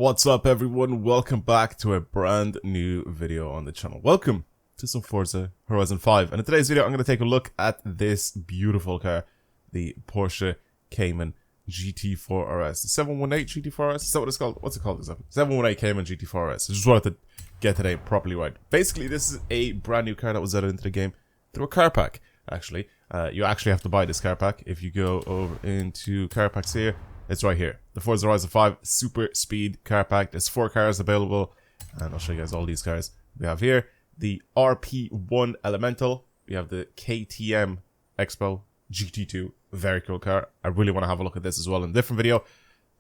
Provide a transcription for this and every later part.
What's up everyone, welcome back to a brand new video on the channel. Welcome to some Forza Horizon 5, and in today's video I'm going to take a look at this beautiful car, the Porsche Cayman GT4 RS. The 718 GT4 RS, is that what it's called? What's it called exactly? 718 Cayman GT4 RS. I just wanted to get the name properly right. Basically this is a brand new car that was added into the game through a car pack, actually. You actually have to buy this car pack. If you go over into car packs here, it's right here. The Forza Horizon 5 Super Speed Car Pack. There's 4 cars available, and I'll show you guys all these cars. We have here the RP1 Elemental. We have the KTM Expo GT2. Very cool car. I really want to have a look at this as well in a different video.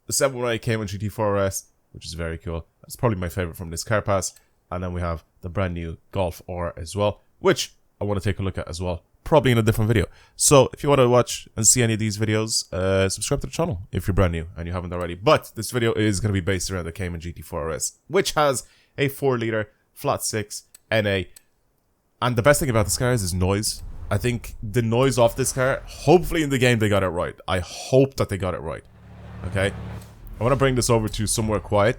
The 718 Cayman GT4 RS, which is very cool. That's probably my favorite from this car pass. And then we have the brand new Golf R as well, which I want to take a look at as well, probably in a different video. So if you want to watch and see any of these videos, subscribe to the channel if you're brand new and you haven't already. But this video is going to be based around the Cayman GT4 RS, which has a 4-liter flat 6 NA. And the best thing about this car is noise. I think the noise off this car, hopefully in the game they got it right. I hope that they got it right. Okay, I want to bring this over to somewhere quiet.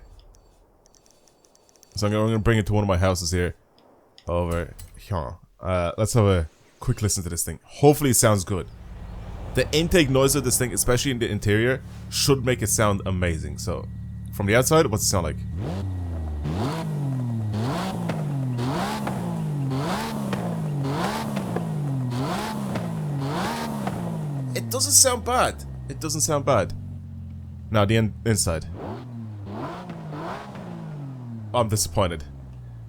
So I'm going to bring it to one of my houses here. Over here. Let's have a quick listen to this thing. Hopefully it sounds good. The intake noise of this thing, especially in the interior, should make it sound amazing. So, from the outside, what's it sound like? It doesn't sound bad. It doesn't sound bad. Now, the inside. I'm disappointed.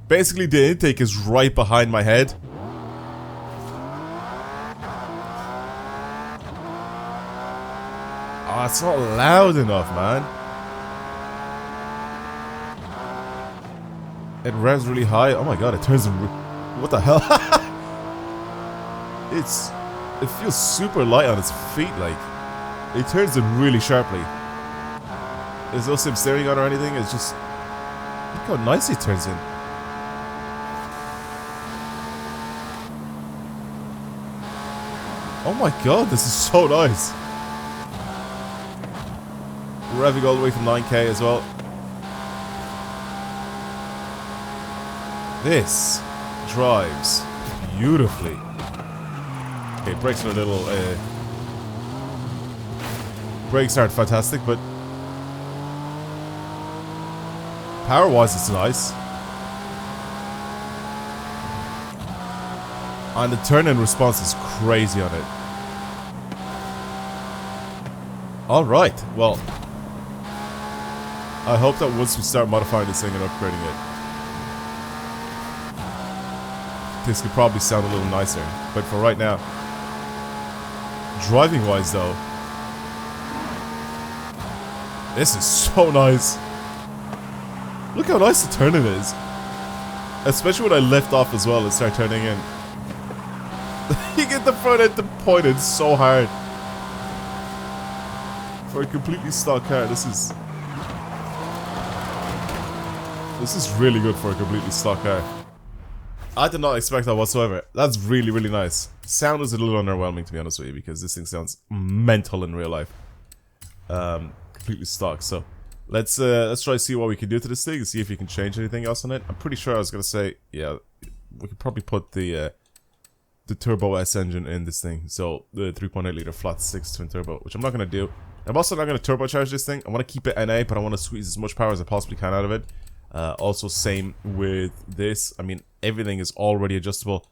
Basically, the intake is right behind my head. Oh, it's not loud enough, man. It revs really high. Oh my god, it turns in... What the hell? It feels super light on its feet, like. It turns in really sharply. There's no sim steering on or anything, it's just... Look how nice it turns in. Oh my god, this is so nice. Revving all the way from 9k as well. This drives beautifully. Okay, brakes are a little... brakes aren't fantastic, but... power-wise, it's nice. And the turn-in response is crazy on it. Alright, well... I hope that once we start modifying this thing and upgrading it, this could probably sound a little nicer. But for right now, driving-wise though, this is so nice. Look how nice the turning is. Especially when I lift off as well and start turning in. You get the front end pointed so hard. For a completely stock car, this is really good for a completely stock car. I did not expect that whatsoever. That's really, really nice. Sound is a little underwhelming, to be honest with you, because this thing sounds mental in real life. Completely stock. So let's try to see what we can do to this thing and see if we can change anything else on it. I'm pretty sure I was gonna say, yeah, we could probably put the Turbo S engine in this thing. So the 3.8 liter flat 6 twin turbo, which I'm not gonna do. I'm also not gonna turbocharge this thing. I want to keep it NA, but I want to squeeze as much power as I possibly can out of it. Also same with this. I mean, everything is already adjustable.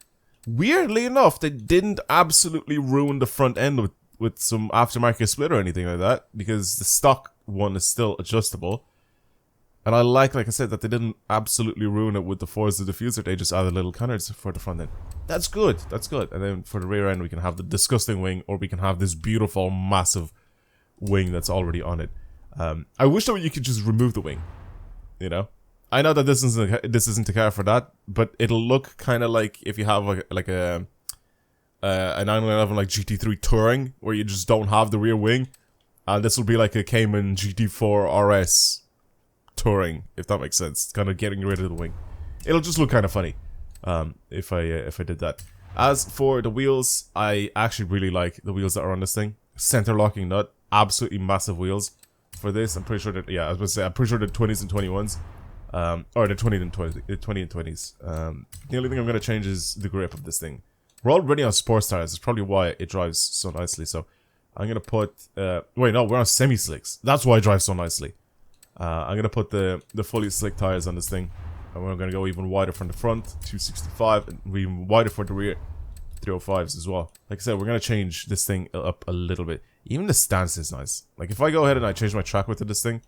Weirdly enough, they didn't absolutely ruin the front end with some aftermarket split or anything like that, because the stock one is still adjustable. And I like I said, that they didn't absolutely ruin it with the Forza diffuser. They just added little counters for the front end. That's good. That's good. And then for the rear end, we can have the disgusting wing, or we can have this beautiful, massive wing that's already on it. I wish that you could just remove the wing. You know, I know that this isn't a car for that, but it'll look kind of like if you have like a 911 like GT3 Touring, where you just don't have the rear wing, and this will be like a Cayman GT4 RS Touring, if that makes sense. It's kind of getting rid of the wing. It'll just look kind of funny if I did that. As for the wheels, I actually really like the wheels that are on this thing. Center locking nut, absolutely massive wheels. for this. I'm pretty sure that, yeah, I was going to say, I'm pretty sure the 20s and 21s. Or the 20 and 20, 20 and 20s. The only thing I'm going to change is the grip of this thing. We're already on sports tires. That's probably why it drives so nicely. So I'm going to put... wait, no, we're on semi-slicks. That's why it drives so nicely. I'm going to put the fully slick tires on this thing. And we're going to go even wider from the front, 265, and even wider for the rear, 305s as well. Like I said, we're going to change this thing up a little bit. Even the stance is nice. Like, if I go ahead and I change my track width of this thing,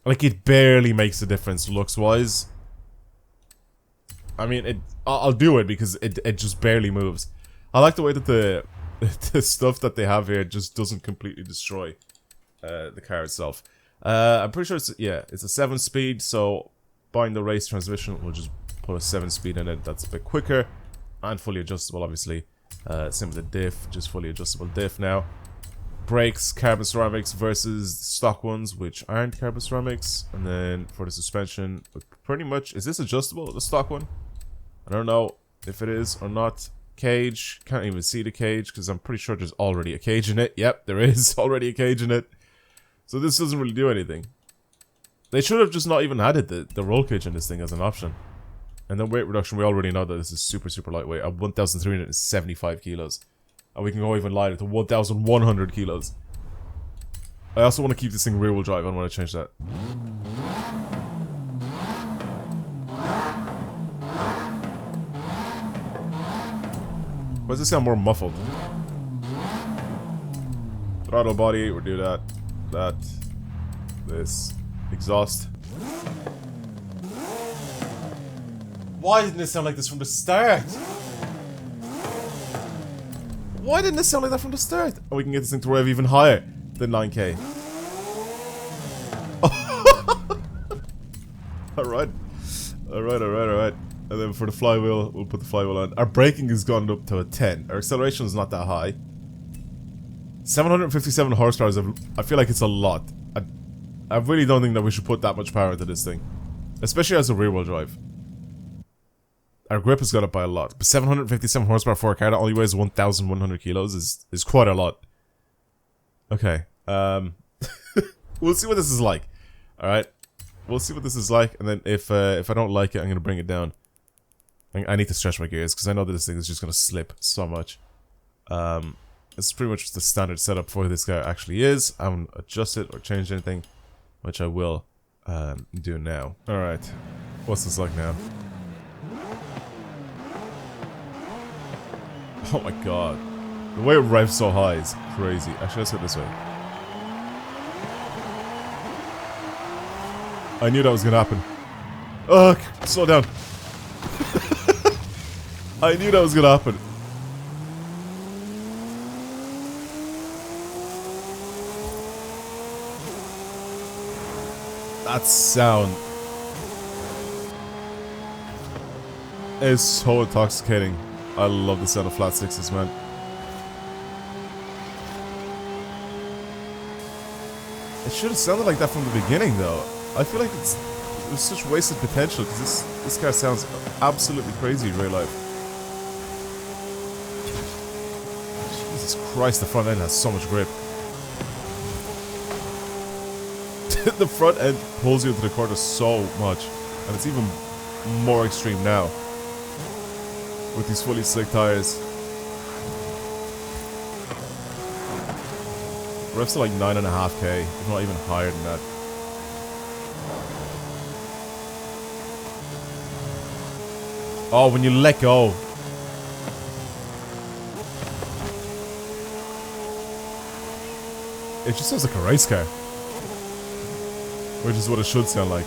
like, it barely makes a difference looks-wise. I mean, I'll do it because it just barely moves. I like the way that the stuff that they have here just doesn't completely destroy the car itself. I'm pretty sure it's a 7-speed, so buying the race transmission, we'll just put a 7-speed in it. That's a bit quicker and fully adjustable, obviously. Same with the diff, just fully adjustable diff now. Brakes, carbon ceramics versus stock ones, which aren't carbon ceramics. And then for the suspension, pretty much, is this adjustable, the stock one? I don't know if it is or not. Cage, can't even see the cage because I'm pretty sure there's already a cage in it. Yep, there is already a cage in it. So this doesn't really do anything. They should have just not even added the roll cage in this thing as an option. And then weight reduction, we already know that this is super, super lightweight at 1,375 kilos. And we can go even lighter to 1,100 kilos. I also want to keep this thing rear wheel drive. I don't want to change that. Why does it sound more muffled? Throttle body, we'll do that. This. Exhaust. Why didn't it sound like this from the start? Why didn't it sound like that from the start? Oh, we can get this thing to rev even higher than 9k. Alright. Alright. And then for the flywheel, we'll put the flywheel on. Our braking has gone up to a 10. Our acceleration is not that high. 757 horsepower, I feel like it's a lot. I really don't think that we should put that much power into this thing. Especially as a rear wheel drive. Our grip has got up by a lot. But 757 horsepower for a car that only weighs 1,100 kilos is quite a lot. Okay. We'll see what this is like. Alright. We'll see what this is like. And then if I don't like it, I'm going to bring it down. I need to stretch my gears because I know that this thing is just going to slip so much. It's pretty much the standard setup for this car actually is. I haven't adjusted or changed anything, which I will do now. Alright, what's this like now? Oh my god. The way it revs so high is crazy. Actually, let's go this way. I knew that was gonna happen. Ugh, slow down. I knew that was gonna happen. That sound is so intoxicating. I love the sound of flat sixes, man. It should have sounded like that from the beginning, though. I feel like there's such wasted potential because this car sounds absolutely crazy in real life. Jesus Christ, the front end has so much grip. The front end pulls you into the corner so much, and it's even more extreme now with these fully slick tires. Revs to like 9.5k, if not even higher than that. Oh, when you let go. It just sounds like a race car. Which is what it should sound like.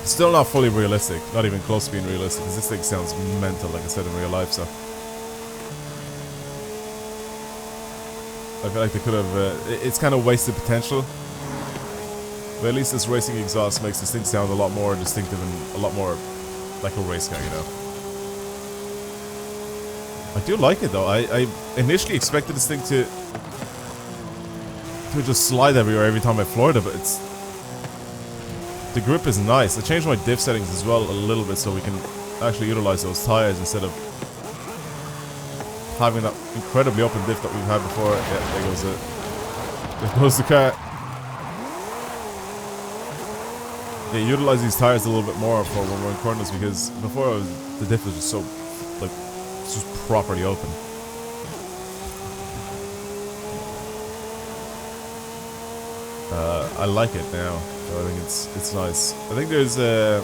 Still not fully realistic, not even close to being realistic, because this thing sounds mental, like I said, in real life, so. I feel like they could have, it's kind of wasted potential. But at least this racing exhaust makes this thing sound a lot more distinctive and a lot more like a race car, you know. I do like it though. I initially expected this thing to just slide everywhere every time I floored it, but the grip is nice. I changed my diff settings as well a little bit so we can actually utilize those tires instead of having that incredibly open diff that we've had before. Yeah, there goes it. There goes the car. Yeah, utilize these tires a little bit more for when we're in corners, because before the diff was just so, like, just properly open. I like it now. So I think it's nice. I think there's a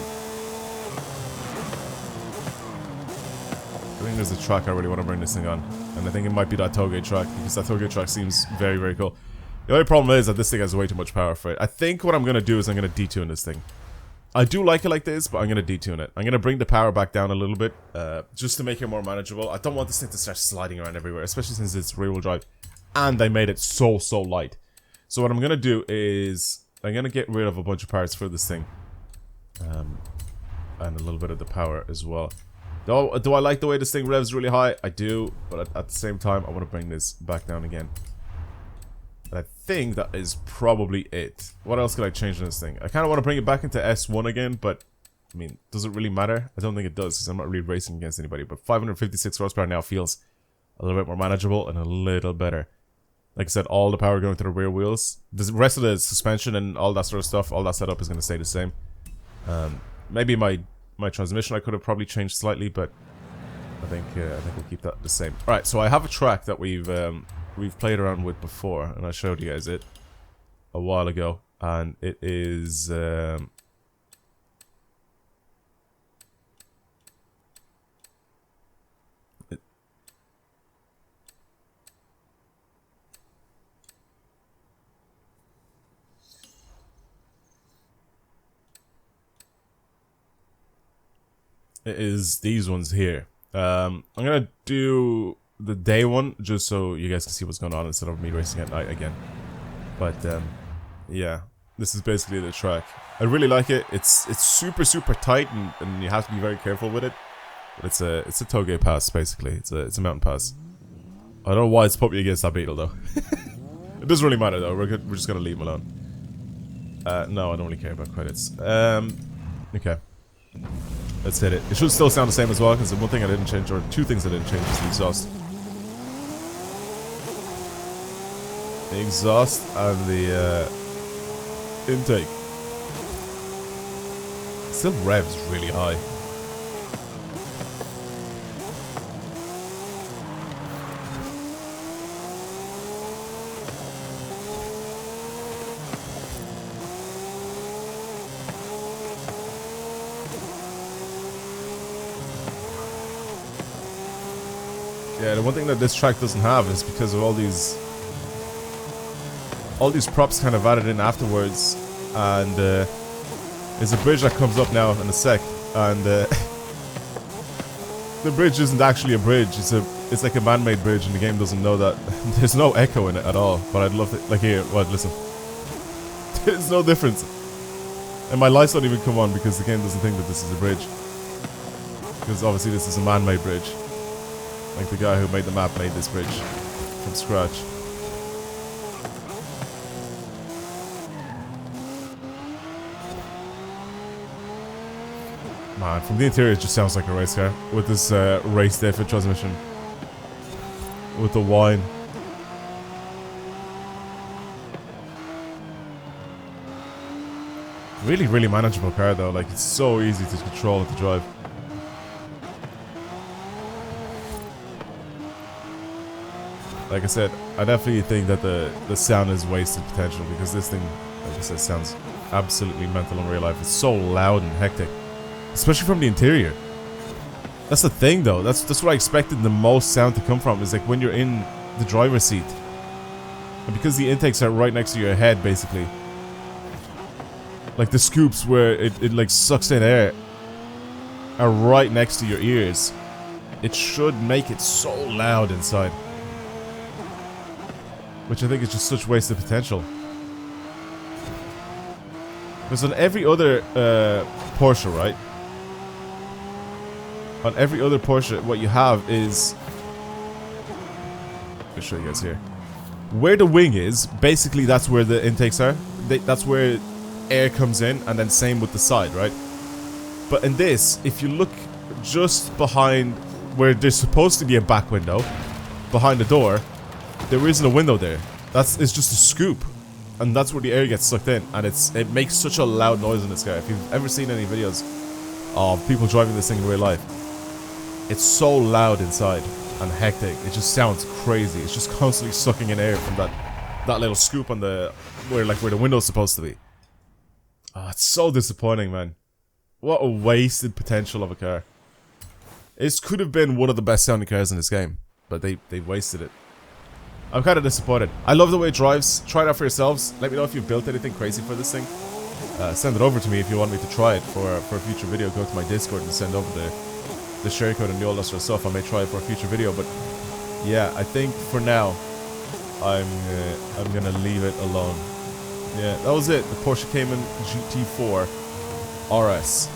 track I really want to bring this thing on, and I think it might be that tailgate track, because that tailgate track seems very, very cool. The only problem is that this thing has way too much power for it. I think what I'm gonna do is I'm gonna detune this thing. I do like it like this, but I'm gonna detune it. I'm gonna bring the power back down a little bit, just to make it more manageable. I don't want this thing to start sliding around everywhere, especially since it's rear-wheel drive, and they made it so light. So what I'm gonna do is I'm gonna get rid of a bunch of parts for this thing, and a little bit of the power as well. Do I like the way this thing revs really high? I do, but at the same time, I want to bring this back down again. And I think that is probably it. What else could I change in this thing? I kind of want to bring it back into S1 again, but I mean, does it really matter? I don't think it does, because I'm not really racing against anybody. But 556 horsepower now feels a little bit more manageable and a little better. Like I said, all the power going to the rear wheels. The rest of the suspension and all that sort of stuff, all that setup is going to stay the same. Maybe my transmission I could have probably changed slightly, but I think we'll keep that the same. All right, so I have a track that we've played around with before, and I showed you guys it a while ago, and it is it is these ones here. I'm gonna do the day one just so you guys can see what's going on instead of me racing at night again. But yeah, this is basically the track. I really like it. It's super tight, and you have to be very careful with it. But it's a tailgate pass basically. It's a mountain pass. I don't know why it's put me against that Beetle though. It doesn't really matter though. We're just gonna leave him alone. No, I don't really care about credits. Okay. Let's hit it. It should still sound the same as well, because the one thing I didn't change, or two things I didn't change, is the exhaust. The exhaust and the intake. It still revs really high. Yeah, the one thing that this track doesn't have is because of all these props kind of added in afterwards, and there's a bridge that comes up now in a sec, and the bridge isn't actually a bridge. It's like a man-made bridge, and the game doesn't know that. There's no echo in it at all. But I'd love to, like, here. What? Listen. There's no difference, and my lights don't even come on because the game doesn't think that this is a bridge, because obviously this is a man-made bridge. Like the guy who made the map made this bridge from scratch. Man, from the interior it just sounds like a race car with this race different transmission. With the whine. Really manageable car though, like it's so easy to control and to drive. Like I said, I definitely think that the sound is wasted potential, because this thing, like I said, sounds absolutely mental in real life. It's so loud and hectic, especially from the interior. That's the thing though, that's what I expected the most sound to come from, is like when you're in the driver's seat. And because the intakes are right next to your head basically, like the scoops where it like sucks in air are right next to your ears, it should make it so loud inside. Which I think is just such wasted potential. Because on every other Porsche, right? On every other Porsche, what you have is... I'll show you guys here. Where the wing is, basically that's where the intakes are. That's where air comes in, and then same with the side, right? But in this, if you look just behind where there's supposed to be a back window, behind the door, there isn't a window there. it's just a scoop, and that's where the air gets sucked in, and it makes such a loud noise in this car. If you've ever seen any videos of people driving this thing in real life, it's so loud inside and hectic. It just sounds crazy. It's just constantly sucking in air from that little scoop on the where the window's supposed to be. Oh, it's so disappointing, man. What a wasted potential of a car. It could have been one of the best sounding cars in this game, but they wasted it. I'm kind of disappointed. I love the way it drives. Try it out for yourselves. Let me know if you've built anything crazy for this thing. Send it over to me if you want me to try it for a future video. Go to my Discord and send over the share code and all that sort of stuff. I may try it for a future video, but yeah, I think for now I'm gonna leave it alone. Yeah, that was it. The Porsche Cayman GT4 RS.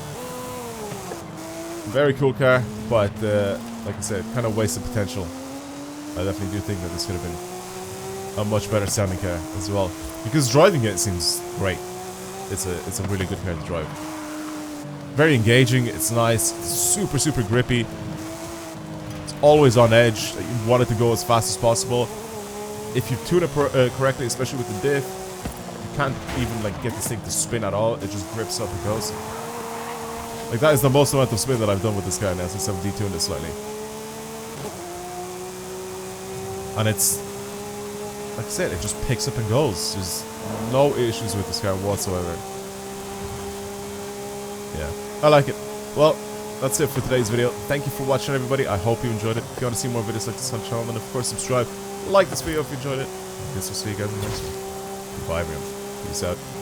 Very cool car, but like I said, kind of wasted potential. I definitely do think that this could have been a much better sounding car as well, because driving it seems great. It's a really good car to drive. Very engaging. It's nice. It's super grippy. It's always on edge. You want it to go as fast as possible. If you tune it correctly, especially with the diff, you can't even like get this thing to spin at all. It just grips up and goes. Like, that is the most amount of spin that I've done with this car now since I've detuned it slightly. And it's, like I said, it just picks up and goes. There's no issues with this car whatsoever. Yeah, I like it. Well, that's it for today's video. Thank you for watching, everybody. I hope you enjoyed it. If you want to see more videos like this on the channel, then of course subscribe. Like this video if you enjoyed it. I guess we'll see you guys in the next one. Bye, everyone. Peace out.